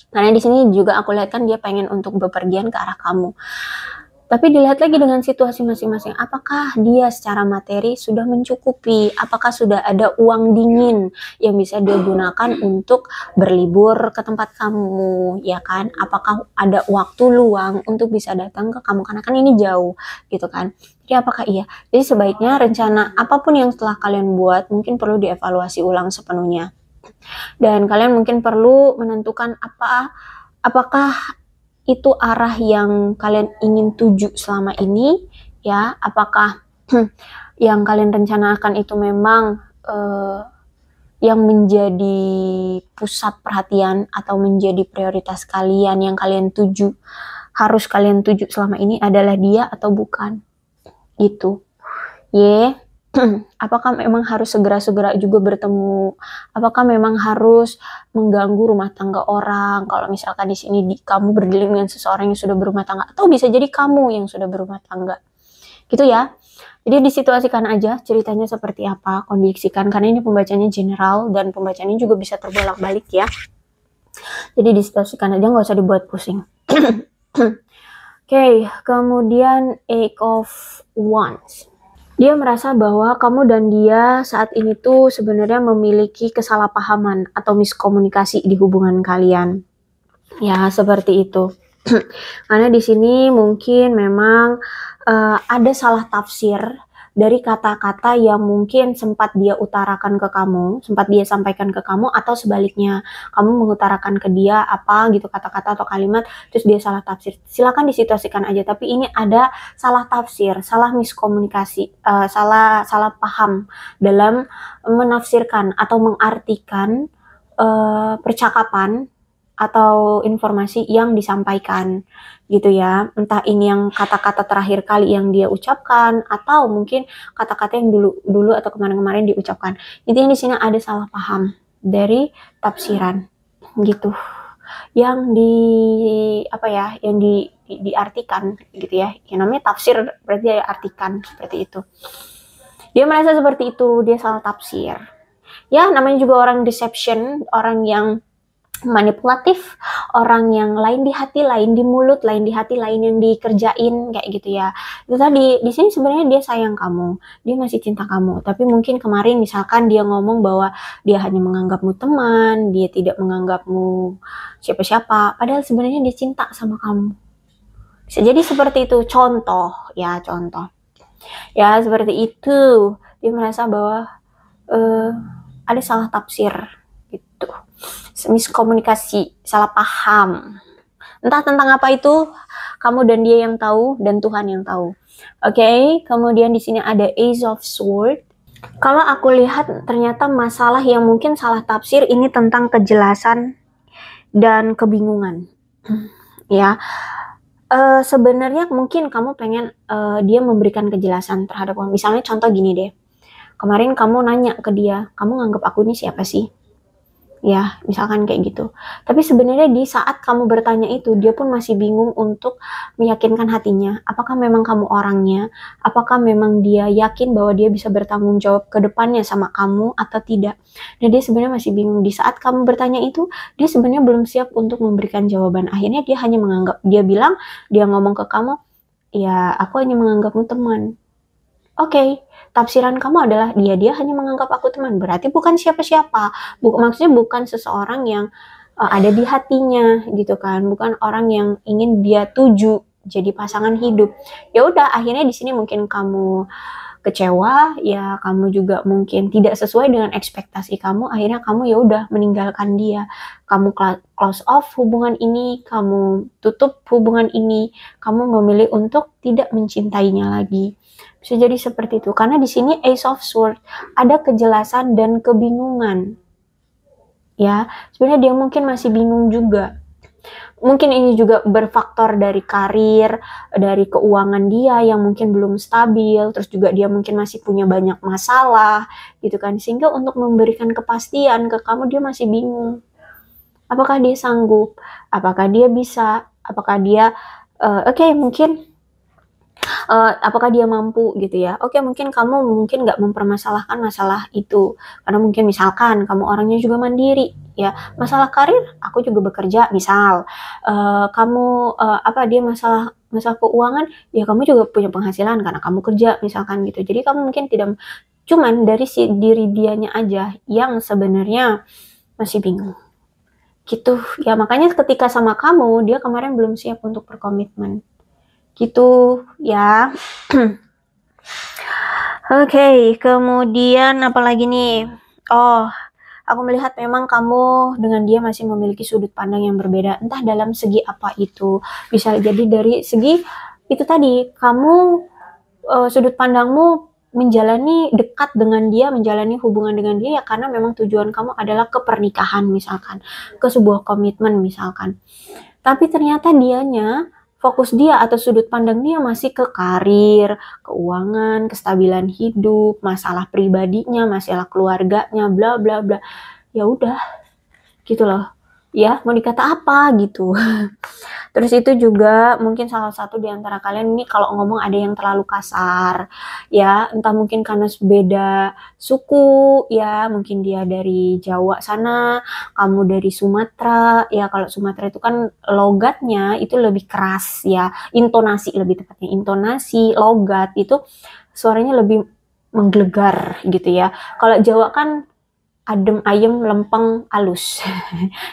[SPEAKER 1] Karena di sini juga aku lihat kan dia pengen untuk bepergian ke arah kamu. Tapi dilihat lagi dengan situasi masing-masing. Apakah dia secara materi sudah mencukupi? Apakah sudah ada uang dingin yang bisa dia gunakan untuk berlibur ke tempat kamu, ya kan? Apakah ada waktu luang untuk bisa datang ke kamu? Karena kan ini jauh, gitu kan? Jadi apakah iya? Jadi sebaiknya rencana apapun yang setelah kalian buat mungkin perlu dievaluasi ulang sepenuhnya. Dan kalian mungkin perlu menentukan apakah itu arah yang kalian ingin tuju selama ini ya, apakah yang kalian rencanakan itu memang yang menjadi pusat perhatian atau menjadi prioritas kalian, yang kalian tuju, harus kalian tuju selama ini adalah dia atau bukan gitu ya. Apakah memang harus segera-segera juga bertemu? Apakah memang harus mengganggu rumah tangga orang? Kalau misalkan di sini kamu berdiri dengan seseorang yang sudah berumah tangga, atau bisa jadi kamu yang sudah berumah tangga, gitu ya. Jadi disituasikan aja ceritanya seperti apa, kondisikan, karena ini pembacanya general dan pembacanya juga bisa terbolak-balik ya. Jadi disituasikan aja, nggak usah dibuat pusing. Oke, kemudian Eight of Wands. Dia merasa bahwa kamu dan dia saat ini tuh sebenarnya memiliki kesalahpahaman atau miskomunikasi di hubungan kalian. Ya, seperti itu. Karena di sini mungkin memang ada salah tafsir dari kata-kata yang mungkin sempat dia utarakan ke kamu, sempat dia sampaikan ke kamu, atau sebaliknya kamu mengutarakan ke dia apa gitu kata-kata atau kalimat terus dia salah tafsir. Silakan disituasikan aja, tapi ini ada salah tafsir, salah miskomunikasi, salah paham dalam menafsirkan atau mengartikan percakapan atau informasi yang disampaikan gitu ya. Entah ini yang kata-kata terakhir kali yang dia ucapkan atau mungkin kata-kata yang dulu atau kemarin-kemarin diucapkan. Intinya di sini ada salah paham dari tafsiran gitu. Yang diartikan gitu ya. Yang namanya tafsir berarti artikan seperti itu. Dia merasa seperti itu, dia salah tafsir. Ya, namanya juga orang deception, orang yang manipulatif, orang yang lain di hati, lain di mulut, lain di hati, lain yang dikerjain kayak gitu ya. Itu tadi di sini sebenarnya dia sayang kamu, dia masih cinta kamu. Tapi mungkin kemarin misalkan dia ngomong bahwa dia hanya menganggapmu teman, dia tidak menganggapmu siapa-siapa, padahal sebenarnya dia cinta sama kamu. Bisa jadi seperti itu, contoh. Ya seperti itu. Dia merasa bahwa ada salah tafsir gitu, miskomunikasi, salah paham. Entah tentang apa itu, kamu dan dia yang tahu dan Tuhan yang tahu. Oke, kemudian di sini ada Ace of Sword. Kalau aku lihat ternyata masalah yang mungkin salah tafsir ini tentang kejelasan dan kebingungan. Ya. Sebenarnya mungkin kamu pengen dia memberikan kejelasan terhadap kamu. Misalnya contoh gini deh. Kemarin kamu nanya ke dia, kamu nganggap aku ini siapa sih? Ya, misalkan kayak gitu. Tapi sebenarnya di saat kamu bertanya itu, dia pun masih bingung untuk meyakinkan hatinya. Apakah memang kamu orangnya? Apakah memang dia yakin bahwa dia bisa bertanggung jawab ke depannya sama kamu atau tidak? Dan dia sebenarnya masih bingung. Di saat kamu bertanya itu, dia sebenarnya belum siap untuk memberikan jawaban. Akhirnya dia hanya menganggap, dia ngomong ke kamu, ya aku hanya menganggapmu teman. Oke, tafsiran kamu adalah dia hanya menganggap aku teman, berarti bukan siapa-siapa. Maksudnya bukan seseorang yang ada di hatinya gitu kan, bukan orang yang ingin dia tuju jadi pasangan hidup. Ya udah, akhirnya di sini mungkin kamu kecewa, ya kamu juga mungkin tidak sesuai dengan ekspektasi kamu, akhirnya kamu ya udah meninggalkan dia. Kamu close off hubungan ini, kamu tutup hubungan ini, kamu memilih untuk tidak mencintainya lagi. Bisa jadi seperti itu. Karena di sini Ace of Swords ada kejelasan dan kebingungan. Ya, sebenarnya dia mungkin masih bingung juga. Mungkin ini juga berfaktor dari karir, dari keuangan dia yang mungkin belum stabil, terus juga dia mungkin masih punya banyak masalah, gitu kan. Sehingga untuk memberikan kepastian ke kamu dia masih bingung. Apakah dia sanggup? Apakah dia bisa? Apakah dia mungkin apakah dia mampu gitu ya. Oke, mungkin kamu nggak mempermasalahkan masalah itu karena mungkin misalkan kamu orangnya juga mandiri ya. Masalah karir aku juga bekerja misal. Dia masalah keuangan ya, kamu juga punya penghasilan karena kamu kerja misalkan gitu. Jadi kamu mungkin tidak, cuman dari si diri dianya aja yang sebenarnya masih bingung gitu ya. Makanya ketika sama kamu dia kemarin belum siap untuk berkomitmen gitu ya. Oke, kemudian apa lagi nih? Oh, aku melihat memang kamu dengan dia masih memiliki sudut pandang yang berbeda. Entah dalam segi apa itu. Bisa jadi dari segi itu tadi, kamu sudut pandangmu menjalani dekat dengan dia, menjalani hubungan dengan dia ya karena memang tujuan kamu adalah ke pernikahan misalkan, ke sebuah komitmen misalkan. Tapi ternyata dianya, fokus dia atau sudut pandang dia masih ke karir, keuangan, kestabilan hidup, masalah pribadinya, masalah keluarganya, bla bla bla. Ya udah, gitu loh. Ya, mau dikata apa gitu. Terus itu juga mungkin salah satu di antara kalian ini kalau ngomong ada yang terlalu kasar. Ya, entah mungkin karena beda suku, ya, mungkin dia dari Jawa sana, kamu dari Sumatera. Ya, kalau Sumatera itu kan logatnya itu lebih keras ya, intonasi lebih tepatnya. Intonasi, logat itu suaranya lebih menggelegar gitu ya. Kalau Jawa kan adem, ayem, lempeng, halus.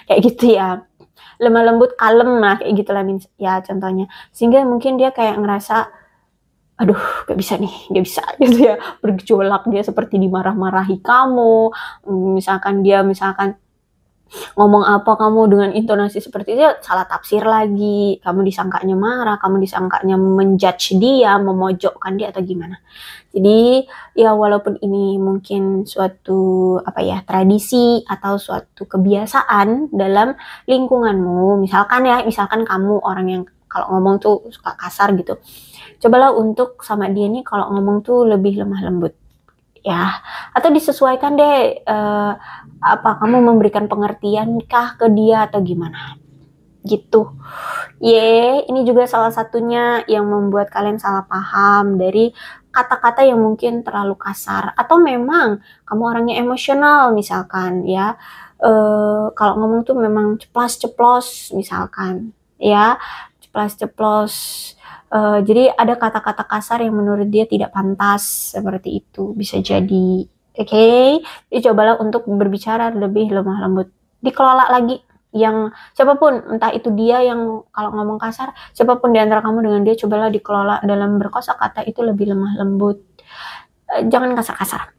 [SPEAKER 1] Kayak gitu ya. Lemah lembut, kalem lah kayak gitu lah ya contohnya. Sehingga mungkin dia kayak ngerasa aduh gak bisa nih, gak bisa gitu ya, bergejolak dia seperti dimarah-marahi kamu, misalkan dia ngomong apa kamu dengan intonasi seperti itu, salah tafsir lagi, kamu disangkanya marah, kamu disangkanya menjudge dia, memojokkan dia atau gimana. Jadi ya walaupun ini mungkin suatu apa ya, tradisi atau suatu kebiasaan dalam lingkunganmu, misalkan kamu orang yang kalau ngomong tuh suka kasar gitu, cobalah untuk sama dia nih kalau ngomong tuh lebih lemah lembut ya, atau disesuaikan deh, apa kamu memberikan pengertian kah ke dia atau gimana gitu. Ini juga salah satunya yang membuat kalian salah paham dari kata-kata yang mungkin terlalu kasar, atau memang kamu orangnya emosional misalkan ya, kalau ngomong tuh memang ceplas-ceplos misalkan ya, ceplas-ceplos. Jadi ada kata-kata kasar yang menurut dia tidak pantas, seperti itu bisa jadi. Oke, jadi cobalah untuk berbicara lebih lemah lembut. Dikelola lagi yang siapapun, entah itu dia yang kalau ngomong kasar, siapapun di antara kamu dengan dia, cobalah dikelola dalam berkosakata itu lebih lemah lembut. Jangan kasar-kasar.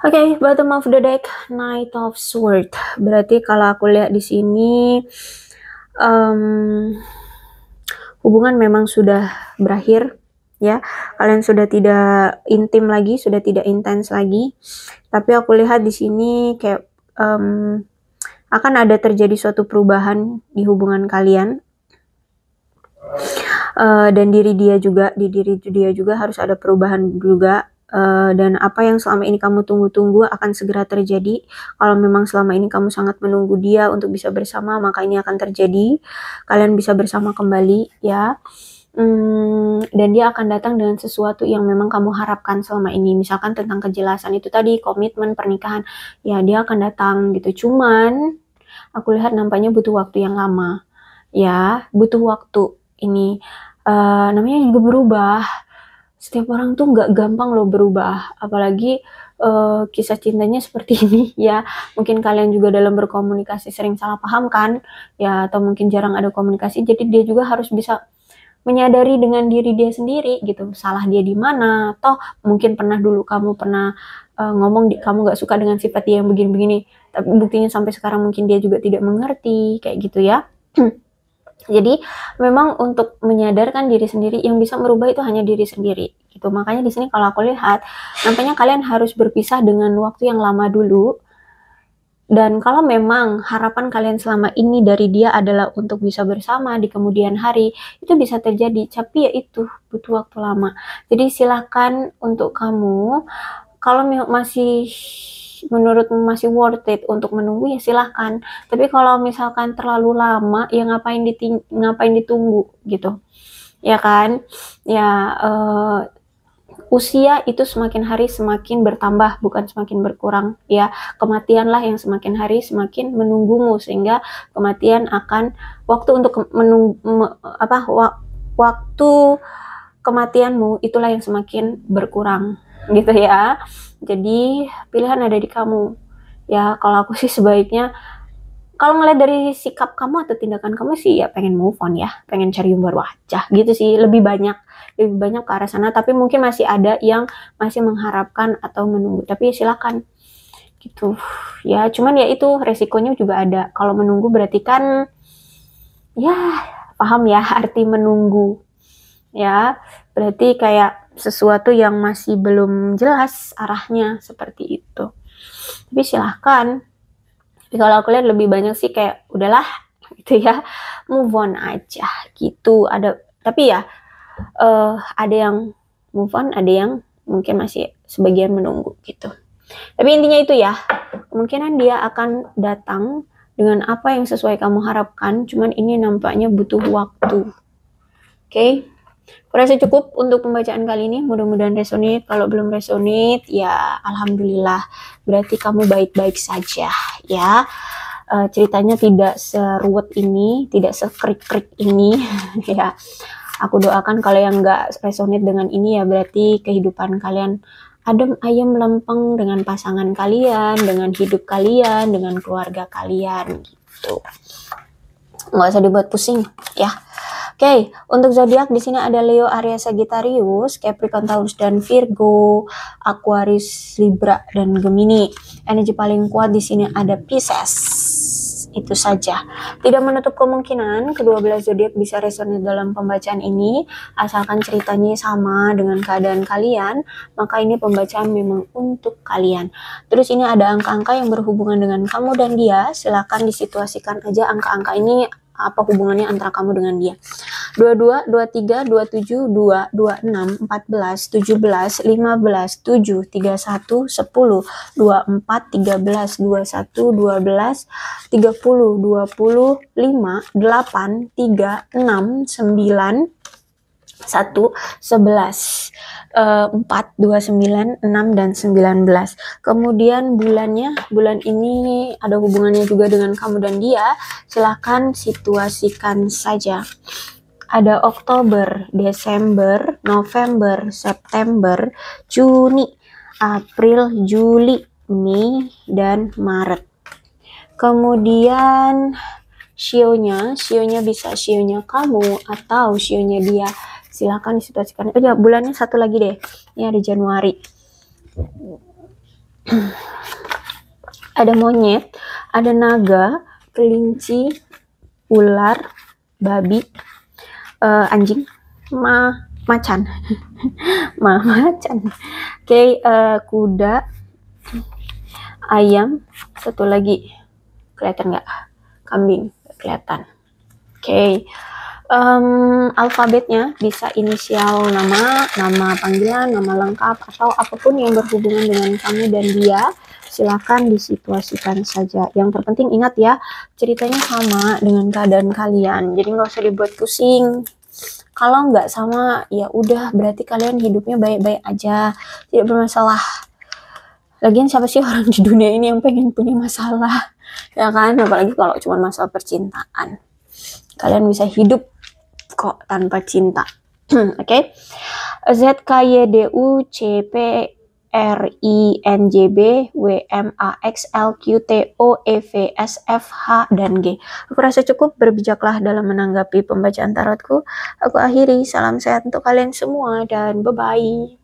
[SPEAKER 1] Oke, bottom of the deck, Knight of Swords. Berarti kalau aku lihat di sini, hubungan memang sudah berakhir ya, kalian sudah tidak intim lagi, sudah tidak intens lagi. Tapi aku lihat di sini kayak akan ada terjadi suatu perubahan di hubungan kalian, dan di diri dia juga harus ada perubahan juga. Dan apa yang selama ini kamu tunggu-tunggu akan segera terjadi. Kalau memang selama ini kamu sangat menunggu dia untuk bisa bersama, maka ini akan terjadi. Kalian bisa bersama kembali ya. Dan dia akan datang dengan sesuatu yang memang kamu harapkan selama ini. Misalkan tentang kejelasan itu tadi, komitmen, pernikahan, ya dia akan datang gitu. Cuman aku lihat nampaknya butuh waktu yang lama ya, butuh waktu. Ini namanya juga berubah. Setiap orang tuh nggak gampang loh berubah, apalagi kisah cintanya seperti ini ya. Mungkin kalian juga dalam berkomunikasi sering salah paham kan ya, atau mungkin jarang ada komunikasi, jadi dia juga harus bisa menyadari dengan diri dia sendiri gitu, salah dia di mana. Toh mungkin dulu kamu pernah ngomong kamu nggak suka dengan sifat dia yang begini-begini, tapi buktinya sampai sekarang mungkin dia juga tidak mengerti kayak gitu ya. Jadi memang untuk menyadarkan diri sendiri, yang bisa merubah itu hanya diri sendiri gitu. Makanya di sini kalau aku lihat nampaknya kalian harus berpisah dengan waktu yang lama dulu. Dan kalau memang harapan kalian selama ini dari dia adalah untuk bisa bersama di kemudian hari, itu bisa terjadi, tapi ya itu butuh waktu lama. Jadi silakan untuk kamu, kalau masih menurutmu masih worth it untuk menunggu, ya silahkan. Tapi kalau misalkan terlalu lama, ya ngapain ditunggu gitu, ya kan? Ya usia itu semakin hari semakin bertambah, bukan semakin berkurang ya. Kematianlah yang semakin hari semakin menunggumu, sehingga kematian akan waktu untuk waktu kematianmu itulah yang semakin berkurang gitu ya. Jadi pilihan ada di kamu ya. Kalau aku sih sebaiknya, kalau ngeliat dari sikap kamu atau tindakan kamu sih, ya pengen move on ya, pengen cari baru wajah gitu sih, lebih banyak ke arah sana. Tapi mungkin masih ada yang masih mengharapkan atau menunggu, tapi ya silakan gitu ya. Cuman ya itu resikonya juga ada. Kalau menunggu berarti kan ya, paham ya arti menunggu ya, berarti kayak sesuatu yang masih belum jelas arahnya, seperti itu. Tapi silahkan. Tapi kalau aku lihat lebih banyak sih kayak udahlah gitu ya, move on aja gitu. Tapi ya ada yang move on, ada yang mungkin masih sebagian menunggu gitu. Tapi intinya itu ya, kemungkinan dia akan datang dengan apa yang sesuai kamu harapkan, cuman ini nampaknya butuh waktu. Oke? Kurasa cukup untuk pembacaan kali ini, mudah-mudahan resonate. Kalau belum resonate, ya alhamdulillah, berarti kamu baik-baik saja ya. Ceritanya tidak seruwet ini, tidak sekrik-krik ini ya. Aku doakan kalau yang nggak resonate dengan ini, ya berarti kehidupan kalian adem ayem lempeng dengan pasangan kalian, dengan hidup kalian, dengan keluarga kalian gitu. Nggak usah dibuat pusing ya. Oke, untuk zodiak di sini ada Leo, Aries, Sagittarius, Capricorn, Taurus dan Virgo, Aquarius, Libra dan Gemini. Energi paling kuat di sini ada Pisces. Itu saja. Tidak menutup kemungkinan kedua belas zodiak bisa resonate dalam pembacaan ini, asalkan ceritanya sama dengan keadaan kalian, maka ini pembacaan memang untuk kalian. Terus ini ada angka-angka yang berhubungan dengan kamu dan dia, silakan disituasikan aja angka-angka ini apa hubungannya antara kamu dengan dia. 22, 23, 27, 2, 26, 14, 17, 15, 7, 31, 10, 24, 13, 21, 12, 30, 25, 8, 3, 6, 9, 1, 11, 4, 29, 6, dan 19. Kemudian bulan ini ada hubungannya juga dengan kamu dan dia, silahkan situasikan saja. Ada Oktober, Desember, November, September, Juni, April, Juli, Mei, dan Maret. Kemudian shio-nya bisa shio-nya kamu atau shio-nya dia. Silahkan disituasikan. Oh ya, bulannya satu lagi deh. Ini ada Januari. Ada monyet, ada naga, kelinci, ular, babi, anjing, macan. Macan. Oke, kuda, ayam, satu lagi. Kelihatan nggak? Kambing, kelihatan. Oke. Alfabetnya bisa inisial nama panggilan, nama lengkap, atau apapun yang berhubungan dengan kamu dan dia, silakan disituasikan saja. Yang terpenting ingat ya, ceritanya sama dengan keadaan kalian, jadi nggak usah dibuat pusing. Kalau nggak sama, ya udah berarti kalian hidupnya baik-baik aja, tidak bermasalah. Lagian siapa sih orang di dunia ini yang pengen punya masalah, ya kan? Apalagi kalau cuma masalah percintaan. Kalian bisa hidup kok tanpa cinta. Oke. ZKYDUCPRINJB WMAXLQTOEVSFH dan G. Aku rasa cukup, berbijaklah dalam menanggapi pembacaan tarotku. Aku akhiri, salam sehat untuk kalian semua dan bye-bye.